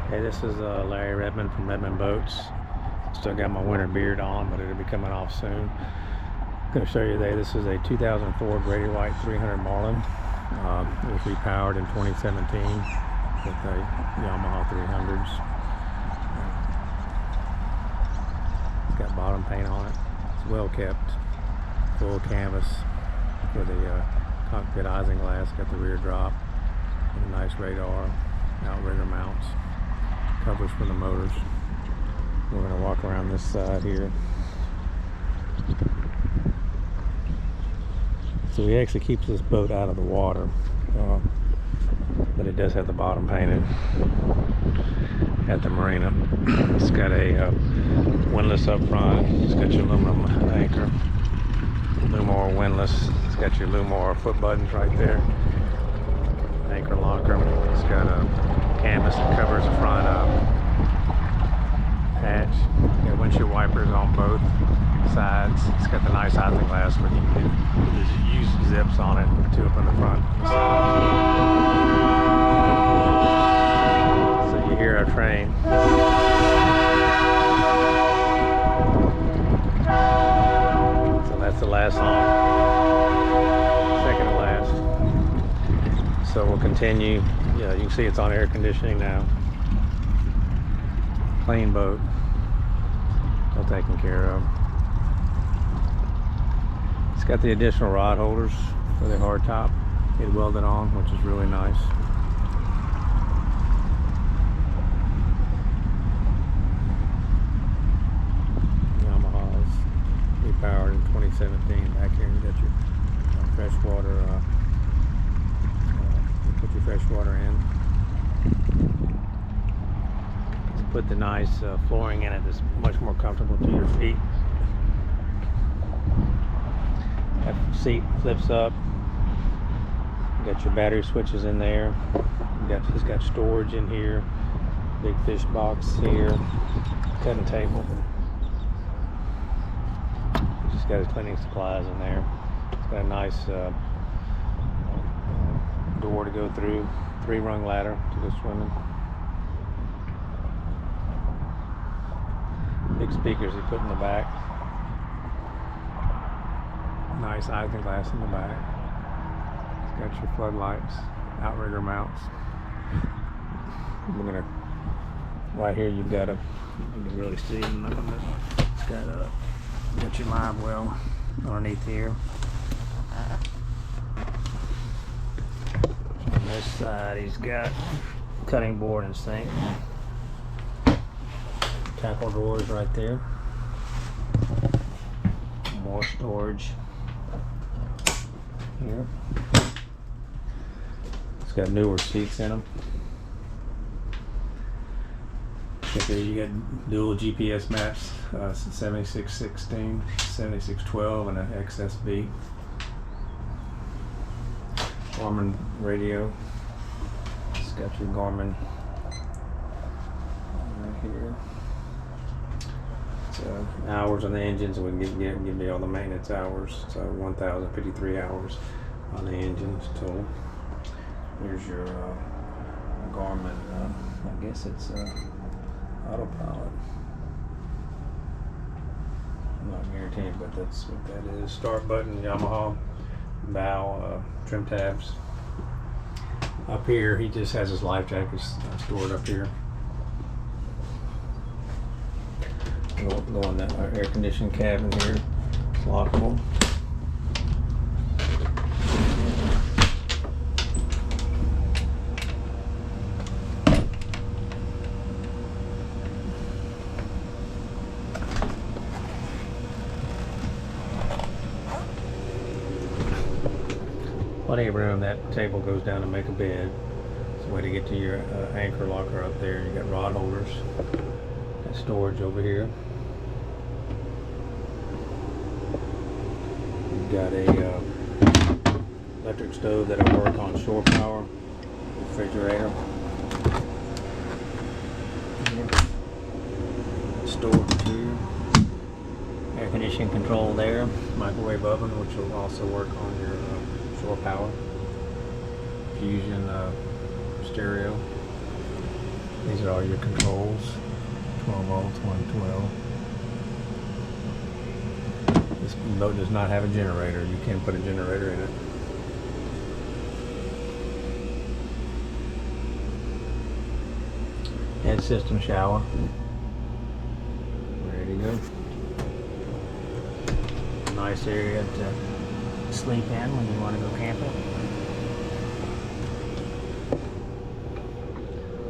Hey, this is Larry Redmond from Redmond Boats. Still got my winter beard on, but it'll be coming off soon. I'm going to show you today, this is a 2004 Grady-White 300 Marlin. It was repowered in 2017 with the Yamaha 300s. It's got bottom paint on it. It's well kept. Full canvas for the cockpit isinglass. Got the rear drop and a nice radar, outrigger mounts, covers for the motors. We're going to walk around this side here. So he actually keeps this boat out of the water, but it does have the bottom painted at the marina. It's got a windlass up front. It's got your aluminum anchor, Lewmar windlass. It's got your Lewmar foot buttons right there, anchor locker. It's got a canvas that covers the front hatch. Got windshield wipers on both sides. It's got the nice isinglass, but you can use zips on it, two up in the front and the side. So you hear our train. So that's the last song, second to last. So we'll continue. Yeah, you can see it's on air conditioning now. Clean boat, all taken care of. It's got the additional rod holders for the hard top. It welded on, which is really nice. Yamaha's repowered in 2017. Back here you got your freshwater. Put your freshwater in. Put the nice flooring in it that's much more comfortable to your feet. That seat flips up. You got your battery switches in there. It's got storage in here. Big fish box here. Cutting table. Just got his cleaning supplies in there. It's got a nice door to go through. 3-rung ladder to go swimming. Big speakers he put in the back. Nice isinglass in the back. It's got your floodlights, outrigger mounts. We're gonna, right here you've got you can really see him. It's got your live well underneath here. On this side he's got cutting board and sink. Tackle drawers right there. More storage here. It's got newer seats in them. You got dual GPS maps, 7616, 7612, and an XSB. Garmin radio. It's got your Garmin right here. Hours on the engine, so we can give me all the maintenance hours. So 1,053 hours on the engines total. Here's your Garmin, I guess it's Autopilot. I'm not guaranteed, but that's what that is. Start button, Yamaha, bow, trim tabs. Up here, he just has his life jackets stored up here. Go in that air conditioned cabin here. It's lockable. Plenty of room. That table goes down to make a bed. It's a way to get to your anchor locker up there. You got rod holders. Got storage over here. Got a electric stove that'll work on shore power, refrigerator, storage here, air conditioning control there, microwave oven which will also work on your shore power, fusion stereo, These are all your controls. 12 volts, 112. This boat does not have a generator. You can put a generator in it. Head system shower. Ready to go. Nice area to sleep in when you want to go camping.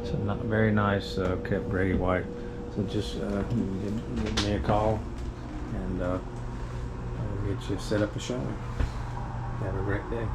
It's a very nice kept Grady-White. So just give me a call and I'll get you set up a showing. Have a great day.